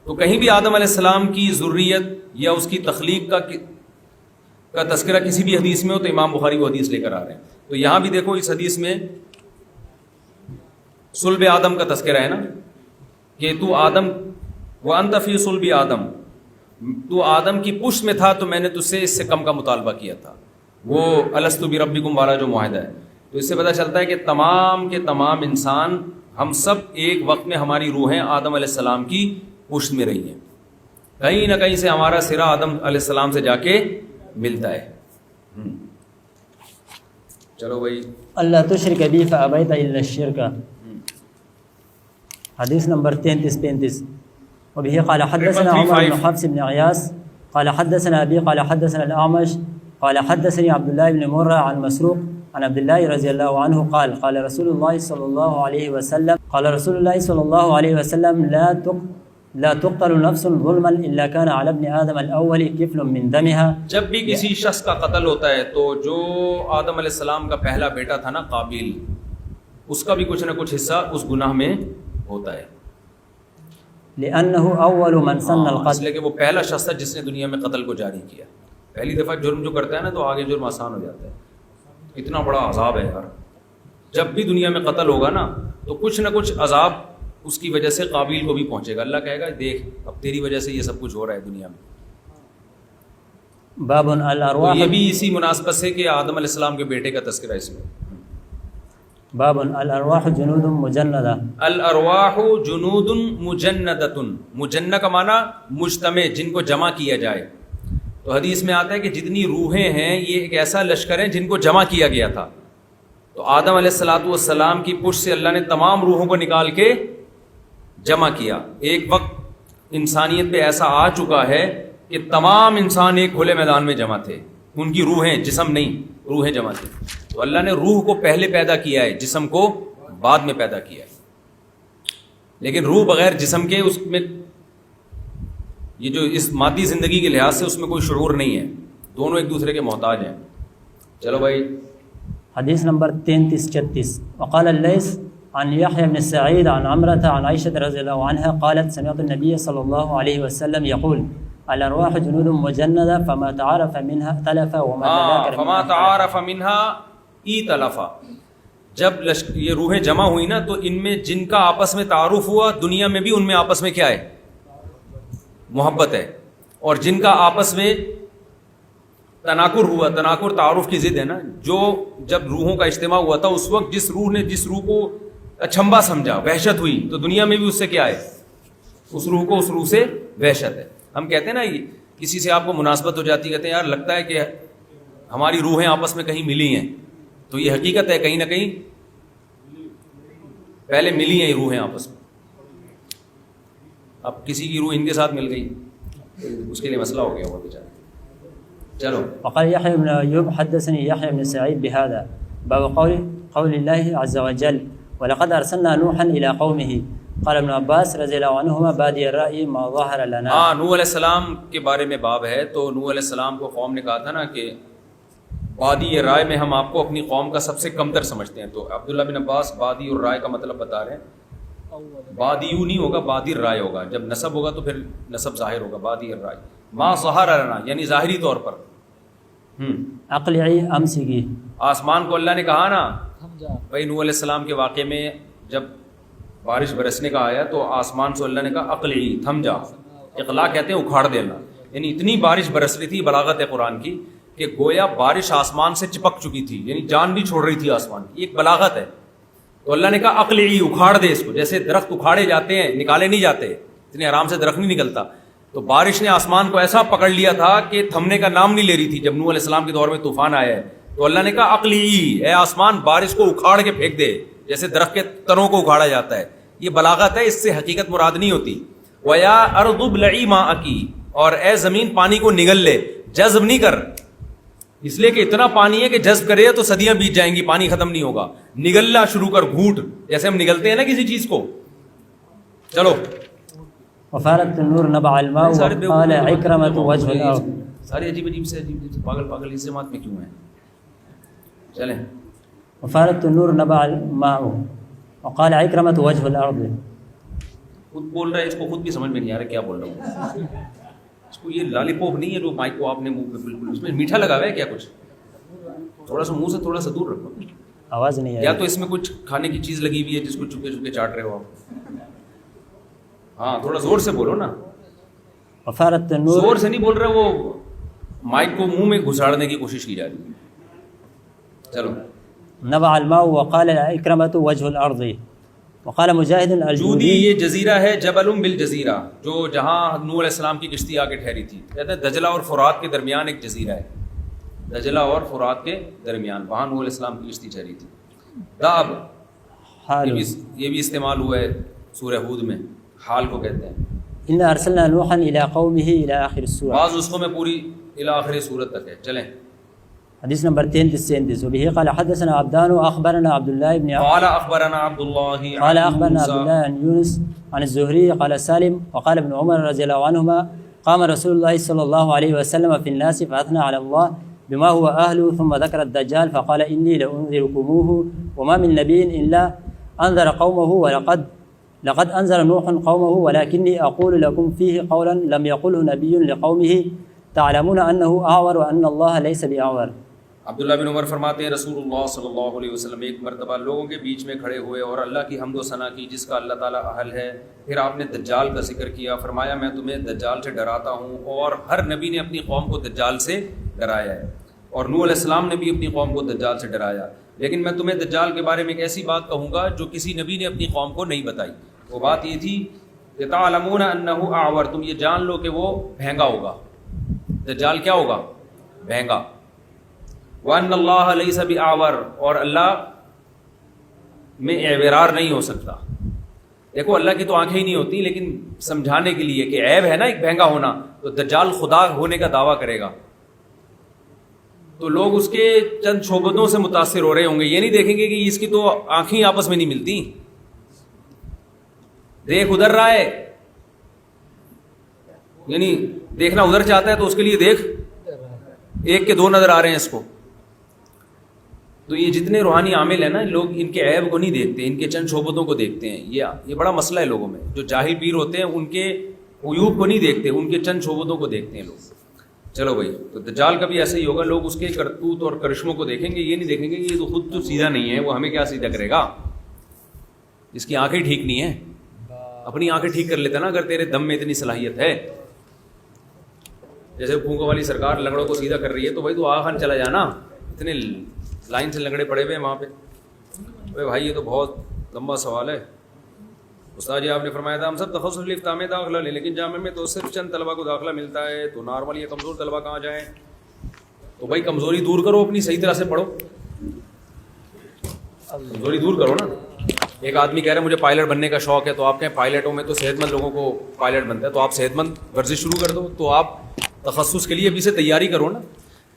تو کہیں بھی آدم علیہ السلام کی ذریت یا اس کی تخلیق کا تذکرہ کسی بھی حدیث میں ہو تو امام بخاری وہ حدیث لے کر آ رہے ہیں. تو یہاں بھی دیکھو اس حدیث میں صلب آدم کا تذکرہ ہے نا, کہ تو آدم وانت فی صلب آدم, تو آدم کی پشت میں تھا تو میں نے تجھ سے اس سے کم کا مطالبہ کیا تھا. وہ الست بربکم والا جو معاہدہ ہے. تو اس سے پتہ چلتا ہے کہ تمام کے تمام انسان, ہم سب ایک وقت میں ہماری روحیں آدم علیہ السلام کی پشت میں رہی ہیں. کہیں نہ کہیں سے ہمارا سرا آدم علیہ السلام سے جا کے ملتا ہے. چلو بھائی, اللہ تشرک بی فابیت الا الشرک. حدیث نمبر 33-35 وبه قال حدثنا عمر بن حفص بن غياث قال حدثنا ابي قال حدثنا الاعمش قال حدثني عبد الله بن مرة عن مسروق عن عبد الله رضي الله عنه قال قال رسول الله صلى الله عليه وسلم قال رسول الله صلى الله عليه وسلم لا تقتل نفس ظلما الا كان على ابن ادم الاول كفل من دمها. جب بھی کسی شخص کا قتل ہوتا ہے تو جو آدم علیہ السلام کا پہلا بیٹا تھا نا قابیل, اس کا بھی کچھ نہ کچھ حصہ اس گناہ میں ہوتا ہے. لأنه أول من سن اس القتل. لیے کہ وہ پہلا شخص تھا جس نے دنیا میں قتل کو جاری کیا, پہلی دفعہ جرم جو کرتا ہے نا تو آگے جرم آسان ہو جاتا ہے. اتنا بڑا عذاب ہے یار. جب بھی دنیا میں قتل ہوگا نا تو کچھ نہ کچھ عذاب اس کی وجہ سے قابیل کو بھی پہنچے گا. اللہ کہے گا دیکھ اب تیری وجہ سے یہ سب کچھ ہو رہا ہے دنیا میں. باب الارواح. یہ بھی اسی مناسبت سے کہ آدم علیہ السلام کے بیٹے کا تذکرہ اس میں. باب الارواح جنود مجندہ. الارواح جنود مجندۃ. مجنہ کا معنی مجتمع، جن کو جمع کیا جائے. تو حدیث میں آتا ہے کہ جتنی روحیں ہیں یہ ایک ایسا لشکر ہے جن کو جمع کیا گیا تھا. تو آدم علیہ السلام کی پشت سے اللہ نے تمام روحوں کو نکال کے جمع کیا. ایک وقت انسانیت پہ ایسا آ چکا ہے کہ تمام انسان ایک کھلے میدان میں جمع تھے. ان کی روحیں، جسم نہیں، روحیں جمع تھی. تو اللہ نے روح کو پہلے پیدا کیا ہے، جسم کو بعد میں پیدا کیا ہے. لیکن روح بغیر جسم کے اس میں یہ جو اس مادی زندگی کے لحاظ سے اس میں کوئی شعور نہیں ہے. دونوں ایک دوسرے کے محتاج ہیں. چلو بھائی. حدیث نمبر 33-36. وقال الليث عن يحيى بن سعيد عن عمرة عن عائشة رضي الله عنها قالت سمعت النبي صلى الله عليه وسلم يقول الارواح جنود مجندة فما تعارف منها ائتلف وما تذاكر فما تعارف منها ائتلف. جب یہ روحیں جمع ہوئی نا تو ان میں جن کا آپس میں تعارف ہوا دنیا میں بھی ان میں آپس میں کیا ہے؟ محبت ہے. اور جن کا آپس میں تناکر ہوا، تناکر تعارف کی ضد ہے نا. جو جب روحوں کا اجتماع ہوا تھا اس وقت جس روح نے جس روح کو اچھمبا سمجھا، وحشت ہوئی، تو دنیا میں بھی اس سے کیا ہے؟ اس روح کو اس روح سے وحشت ہے. ہم کہتے ہیں نا کسی سے آپ کو مناسبت ہو جاتی، کہتے ہیں یار لگتا ہے کہ ہماری روحیں آپس میں کہیں ملی ہیں. تو یہ حقیقت ہے کہیں نہ کہیں پہلے ملی ہیں یہ روحیں آپس میں. اب کسی کی روح ان کے ساتھ مل گئی اس کے لیے مسئلہ ہو گیا وہ بیچارہ. چلو. وقال يحيى بن أيوب حدثني يحيى بن سعيد بهذا باب قول الله عز وجل ولقد أرسلنا نوحا إلى قومه قال ابن عباس رضی اللہ عنہما بادی الرأی ما ظاہر لنا. ہاں نوح علیہ السلام کے بارے میں باب ہے. تو نوح علیہ السلام کو قوم نے کہا تھا نا کہ بادی رائے میں ہم آپ کو اپنی قوم کا سب سے کم تر سمجھتے ہیں. تو عبداللہ بن عباس بادی الرائے کا مطلب بتا رہے ہیں. بادیو نہیں ہوگا، بادی الرائے ہوگا. جب نسب ہوگا تو پھر نسب ظاہر ہوگا. بادی الرائے ما ظاہر لنا یعنی ظاہری طور پر. اقلعی امسکی. آسمان کو اللہ نے کہا نا بھائی نوح علیہ السلام کے واقعے میں جب بارش برسنے کا آیا تو آسمان سے اللہ نے کہا اقلعی، تھم جا. اقلاع کہتے ہیں اکھاڑ دینا. یعنی اتنی بارش برس رہی تھی، بلاغت ہے قرآن کی، کہ گویا بارش آسمان سے چپک چکی تھی، یعنی جان بھی چھوڑ رہی تھی آسمان کی. ایک بلاغت ہے. تو اللہ نے کہا اقلعی، اکھاڑ دے اس کو. جیسے درخت اکھاڑے جاتے ہیں، نکالے نہیں جاتے، اتنے آرام سے درخت نہیں نکلتا. تو بارش نے آسمان کو ایسا پکڑ لیا تھا کہ تھمنے کا نام نہیں لے رہی تھی. جب نوح علیہ السلام کے دور میں طوفان آیا ہے تو اللہ نے کہا اقلعی، اے آسمان بارش کو اکھاڑ کے پھینک دے، جیسے درخت کے تنوں کو اکھاڑا جاتا ہے. یہ بلاغت ہے، اس سے حقیقت مراد نہیں ہوتی. وَيَا أَرْضُ ابْلَعِي مَاءَكِ، اور اے زمین پانی کو نگل لے، جذب نہیں کر. اس لیے کہ اتنا پانی ہے کہ جذب کرے تو صدیاں بیت جائیں گی، پانی ختم نہیں ہوگا. نگلنا شروع کر، گھوٹ، جیسے ہم نگلتے ہیں نا کسی چیز کو. چلو. وفارت النور نبع الماء وقال عکرمۃ وجه الارض. سارے عجیب عجیب سے پاگل اس جماعت میں کیوں ہیں؟ چلیں. وفارت النور نبع الماء وقال عکرمۃ وجه الارض. خود بول رہا ہے، اس کو خود بھی سمجھ میں نہیں آ رہا کیا بول رہا ہوں. اس کو یہ لالی پاپ نہیں ہے جو مائک کو آپ نے منہ پہ بالکل اس میں میٹھا لگا ہوا ہے کیا؟ کچھ تھوڑا سا منہ سے تھوڑا سا دور رکھو. آواز نہیں آئی. یا تو اس میں کچھ کھانے کی چیز لگی ہوئی ہے جس کو چپکے چپکے چاٹ رہے ہو آپ. ہاں تھوڑا زور سے بولو نا. وفارت النور. زور سے نہیں بول رہے، وہ مائک کو منہ میں گھساڑنے کی کوشش کی جا رہی ہے. چلو. نبع الماء وقال عکرمۃ وجه الارض وقال مجاہد جودی الجودی. یہ جزیرہ ہے جبل بالجزیرہ، جو جہاں نوح علیہ السلام کی کشتی آ کے ٹھہری تھی. کہتے ہیں دجلہ اور فرات کے درمیان ایک جزیرہ ہے. دجلہ اور فرات کے درمیان وہاں نوح علیہ السلام کی کشتی ٹھہری تھی. داب یہ بھی استعمال ہوا ہے سورہ ہود میں، حال کو کہتے ہیں. ان ارسلنا نوحا الى قومه الى اخر السورہ. بعض نسخوں میں پوری الى آخر سورت تک ہے. چلیں. حدیث نمبر 33-37. وبه قال حدثنا عبدان اخبرنا عبد الله بن قال اخبرنا عبد الله قال اخبرنا عبد الله عن يونس عن الزهري قال سالم وقال ابن عمر رضي الله عنهما قام رسول الله صلى الله عليه وسلم في الناس فاثنى على الله بما هو اهله ثم ذكر الدجال فقال اني لانذركموه وما من نبي الا انذر قومه لقد انذر نوح قومه ولكني اقول لكم فيه قولا لم يقله نبي لقومه تعلمون أنه أعور وأن الله ليس بأعور. عبداللہ بن عمر فرماتے ہیں رسول اللہ صلی اللہ علیہ وسلم ایک مرتبہ لوگوں کے بیچ میں کھڑے ہوئے اور اللہ کی حمد و ثنا کی جس کا اللہ تعالیٰ اہل ہے. پھر آپ نے دجال کا ذکر کیا. فرمایا میں تمہیں دجال سے ڈراتا ہوں، اور ہر نبی نے اپنی قوم کو دجال سے ڈرایا ہے، اور نوح علیہ السلام نے بھی اپنی قوم کو دجال سے ڈرایا. لیکن میں تمہیں دجال کے بارے میں ایک ایسی بات کہوں گا جو کسی نبی نے اپنی قوم کو نہیں بتائی. وہ بات یہ تھی کہ تعلمون انہ اعور، تم یہ جان لو کہ وہ بھینگا ہوگا. دجال کیا ہوگا؟ بھینگا. وَأَنَّ اللَّهَ لَيْسَ بِأَعْوَرٍ، اور اللہ میں اعورار نہیں ہو سکتا. دیکھو اللہ کی تو آنکھیں ہی نہیں ہوتی، لیکن سمجھانے کے لیے کہ عیب ہے نا ایک بہنگا ہونا، تو دجال خدا ہونے کا دعویٰ کرے گا تو لوگ اس کے چند شعبتوں سے متاثر ہو رہے ہوں گے. یہ نہیں دیکھیں گے کہ اس کی تو آنکھیں آپس میں نہیں ملتی. دیکھ ادھر رہا ہے، یعنی دیکھنا ادھر چاہتا ہے تو اس کے لیے دیکھ ایک کے دو نظر آ رہے ہیں اس کو. تو یہ جتنے روحانی عامل ہیں نا، لوگ ان کے عیب کو نہیں دیکھتے، ان کے چند شعبتوں کو دیکھتے ہیں. یہ بڑا مسئلہ ہے لوگوں میں. جو جاہل پیر ہوتے ہیں ان کے عیوب کو نہیں دیکھتے، ان کے چند شعبتوں کو دیکھتے ہیں لوگ. چلو بھائی، تو دجال کا بھی ایسا ہی ہوگا. لوگ اس کے کرتوت اور کرشموں کو دیکھیں گے، یہ نہیں دیکھیں گے کہ یہ تو خود تو سیدھا نہیں ہے، وہ ہمیں کیا سیدھا کرے گا، اس کی آنکھیں ٹھیک نہیں ہیں. اپنی آنکھیں ٹھیک کر لیتا نا اگر تیرے دم میں اتنی صلاحیت ہے. جیسے پھونکا والی سرکار لنگڑوں کو سیدھا کر رہی ہے تو بھائی تو آخان چلا جانا. اتنے لائن سے لنگڑے پڑے ہوئے ہیں وہاں پہ. بھائی یہ تو بہت لمبا سوال ہے. استاد جی آپ نے فرمایا تھا ہم سب تخصص افتاح میں داخلہ لیں، لیکن جامعہ میں تو صرف چند طلبہ کو داخلہ ملتا ہے، تو نارمل یہ کمزور طلبہ کہاں جائیں؟ تو بھائی کمزوری دور کرو، اپنی صحیح طرح سے پڑھو، کمزوری دور کرو نا. ایک آدمی کہہ رہا ہے مجھے پائلٹ بننے کا شوق ہے، تو آپ کہیں پائلٹوں میں تو صحت مند لوگوں کو پائلٹ بنتا ہے، تو آپ صحت مند ورزش شروع کر دو. تو آپ تخصص کے لیے ابھی سے تیاری کرو نا.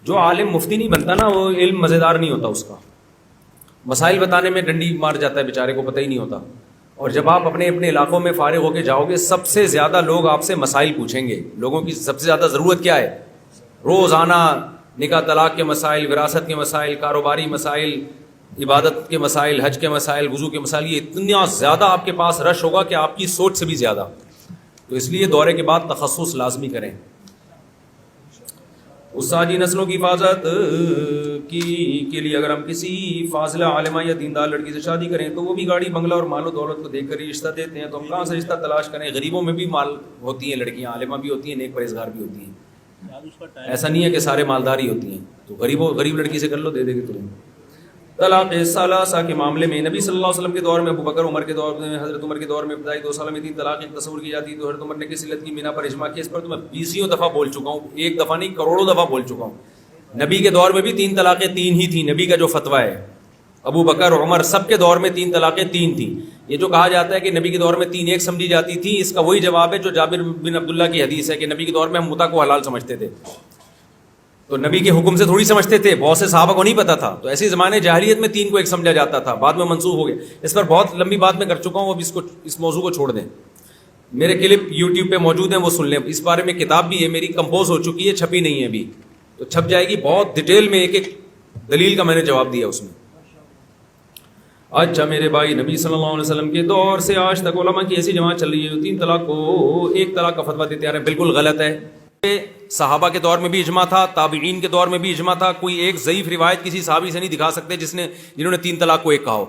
جو عالم مفتی نہیں بنتا نا وہ علم مزیدار نہیں ہوتا. اس کا مسائل بتانے میں ڈنڈی مار جاتا ہے بیچارے کو، پتہ ہی نہیں ہوتا. اور جب آپ اپنے اپنے علاقوں میں فارغ ہو کے جاؤ گے، سب سے زیادہ لوگ آپ سے مسائل پوچھیں گے. لوگوں کی سب سے زیادہ ضرورت کیا ہے؟ روزانہ نکاح طلاق کے مسائل، وراثت کے مسائل، کاروباری مسائل، عبادت کے مسائل، حج کے مسائل، وضو کے مسائل. یہ اتنا زیادہ آپ کے پاس رش ہوگا کہ آپ کی سوچ سے بھی زیادہ. تو اس لیے دورے کے بعد تخصص لازمی کریں. استاذی نسلوں کی حفاظت کے لیے اگر ہم کسی فاضلہ عالمہ یا دیندار لڑکی سے شادی کریں تو وہ بھی گاڑی بنگلہ اور مال و دولت کو دیکھ کر ہی رشتہ دیتے ہیں، تو ہم کہاں سے رشتہ تلاش کریں؟ غریبوں میں بھی مال ہوتی ہیں لڑکیاں، عالمہ بھی ہوتی ہیں، نیک پرہیزگار بھی ہوتی ہیں. ایسا نہیں ہے کہ سارے مالدار ہی ہوتی ہیں. تو غریب لڑکی سے کر لو، دے دے گی تمہیں. طلاق ثلاثہ کے معاملے میں نبی صلی اللہ علیہ وسلم کے دور میں، ابو بکر عمر کے دور میں، حضرت عمر کے دور میں ابتدائی 2 سال میں 3 طلاقیں تصور کی جاتی. تو حضرت عمر نے کس علت کی بنا پر اجماع کیا؟ اس پر تو میں 20 دفعہ بول چکا ہوں، ایک دفعہ نہیں کروڑوں دفعہ بول چکا ہوں. نبی کے دور میں بھی 3 طلاقیں 3 ہی تھیں. نبی کا جو فتویٰ ہے، ابو بکر عمر سب کے دور میں 3 طلاقیں 3 تھیں. یہ جو کہا جاتا ہے کہ نبی کے دور میں 3 ایک سمجھی جاتی تھی، اس کا وہی جواب ہے جو جابر بن عبداللہ کی حدیث ہے کہ نبی کے دور میں ہم متع کو حلال سمجھتے تھے. تو نبی کے حکم سے تھوڑی سمجھتے تھے، بہت سے صحابہ کو نہیں پتا تھا. تو ایسے زمانے جاہلیت میں 3 کو ایک سمجھا جاتا تھا، بعد میں منسوخ ہو گیا. اس پر بہت لمبی بات میں کر چکا ہوں، اب اس موضوع کو چھوڑ دیں. میرے کلپ یوٹیوب پہ موجود ہیں، وہ سن لیں. اس بارے میں کتاب بھی ہے میری، کمپوز ہو چکی ہے، چھپی نہیں ہے ابھی، تو چھپ جائے گی. بہت ڈیٹیل میں ایک ایک دلیل کا میں نے جواب دیا اس میں. اچھا میرے بھائی، نبی صلی اللہ علیہ وسلم کے دور سے آج تک علماء کی ایسی جماعت چل رہی ہے جو 3 طلاق کو 1 طلاق کا فتویٰ دیتے آ رہے ہیں. بالکل غلط ہے. صحابہ کے دور میں بھی اجماع تھا، تابعین کے دور میں بھی اجماع تھا. کوئی ایک ضعیف روایت کسی صحابی سے نہیں دکھا سکتے جنہوں نے 3 طلاق کو 1 کہا ہو.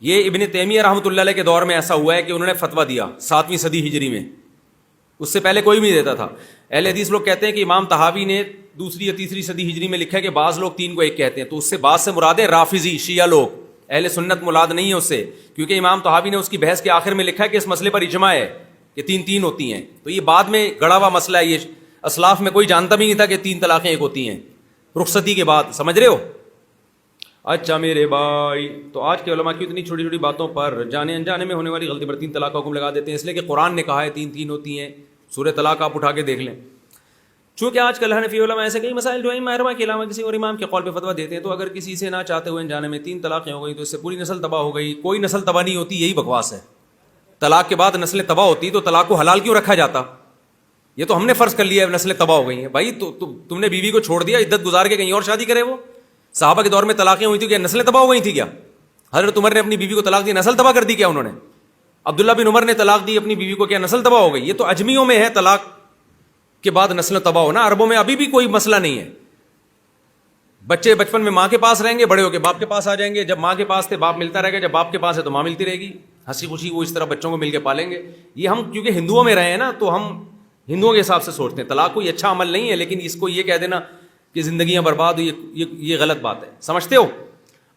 یہ ابن تیمیہ رحمۃ اللہ علیہ کے دور میں ایسا ہوا ہے کہ انہوں نے فتویٰ دیا 7ویں صدی ہجری میں. اس سے پہلے کوئی بھی نہیں دیتا تھا. اہل حدیث لوگ کہتے ہیں کہ امام طحاوی نے 2 یا 3 صدی ہجری میں لکھا ہے کہ بعض لوگ 3 کو 1 کہتے ہیں. تو اس سے بعض سے مراد ہے رافضی شیعہ لوگ، اہل سنت مراد نہیں ہے اس سے، کیونکہ امام طحاوی نے اس کی بحث کے آخر میں لکھا ہے کہ اس مسئلے پر اجماع ہے کہ 3 ہوتی ہیں. تو یہ بعد میں گڑا ہوا مسئلہ ہے. یہ اسلاف میں کوئی جانتا بھی نہیں تھا کہ 3 طلاقیں 1 ہوتی ہیں رخصتی کے بعد. سمجھ رہے ہو؟ اچھا میرے بھائی، تو آج کے علماء کی اتنی چھوٹی چھوٹی باتوں پر جانے انجانے میں ہونے والی غلطی پر 3 طلاق کا حکم لگا دیتے ہیں، اس لیے کہ قرآن نے کہا ہے 3 ہوتی ہیں. سورہ طلاق آپ اٹھا کے دیکھ لیں. چونکہ آج کل حنفی علماء ایسے کئی مسائل جو ہیں اربعہ کے علاوہ کسی اور امام کے قول پہ فتویٰ دیتے ہیں. تو اگر کسی سے نہ چاہتے ہوئے انجانے میں 3 طلاقیں ہو گئی تو اس سے پوری نسل تباہ ہو گئی. کوئی نسل تباہ نہیں ہوتی، یہی بکواس ہے. طلاق کے بعد نسلیں تباہ ہوتی تو طلاق کو حلال کیوں رکھا جاتا؟ یہ تو ہم نے فرض کر لیا ہے نسلیں تباہ ہو گئی ہیں. بھائی تو تم نے بیوی کو چھوڑ دیا، عدت گزار کے کہیں اور شادی کرے. وہ صحابہ کے دور میں طلاقیں ہوئی تھی، کیا نسلیں تباہ ہو گئی تھی؟ کیا حضرت عمر نے اپنی بیوی کو طلاق دی، نسل تباہ کر دی کیا انہوں نے؟ عبداللہ بن عمر نے طلاق دی اپنی بیوی کو، کیا نسل تباہ ہو گئی؟ یہ تو اجمیوں میں ہے طلاق. کے بعد نسلیں تباہ ہونا. عربوں میں ابھی بھی کوئی مسئلہ نہیں ہے. بچے بچپن میں ماں کے پاس رہیں گے, بڑے ہو کے باپ کے پاس آ جائیں گے. جب ماں کے پاس تھے باپ ملتا رہے گا, جب باپ کے پاس ہے تو ماں ملتی رہے گی. ہنسی خوشی وہ اس طرح بچوں کو مل کے پالیں گے. یہ ہم کیونکہ ہندوؤں میں رہے ہیں نا, تو ہم ہندوؤں کے حساب سے سوچتے ہیں. طلاق کوئی اچھا عمل نہیں ہے, لیکن اس کو یہ کہہ دینا کہ زندگیاں برباد ہوئی, یہ غلط بات ہے. سمجھتے ہو؟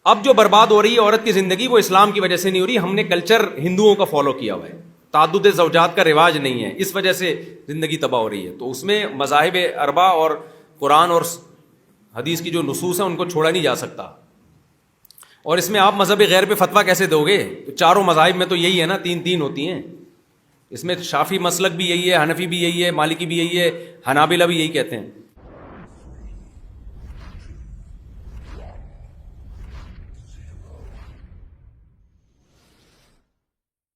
اب جو برباد ہو رہی ہے عورت کی زندگی, وہ اسلام کی وجہ سے نہیں ہو رہی. ہم نے کلچر ہندوؤں کا فالو کیا ہوا ہے, تعدد زوجات کا رواج نہیں ہے, اس وجہ سے زندگی تباہ ہو رہی ہے. تو اس میں مذاہب اربع اور قرآن اور حدیث کی جو نصوص ہیں ان کو چھوڑا نہیں جا سکتا. اور اس میں آپ مذہب غیر پہ فتویٰ کیسے دو گے؟ تو چاروں مذاہب میں تو یہی ہے نا, تین ہوتی ہیں. اس میں شافعی مسلک بھی یہی ہے, حنفی بھی یہی ہے, مالکی بھی یہی ہے, حنابلہ بھی یہی کہتے ہیں.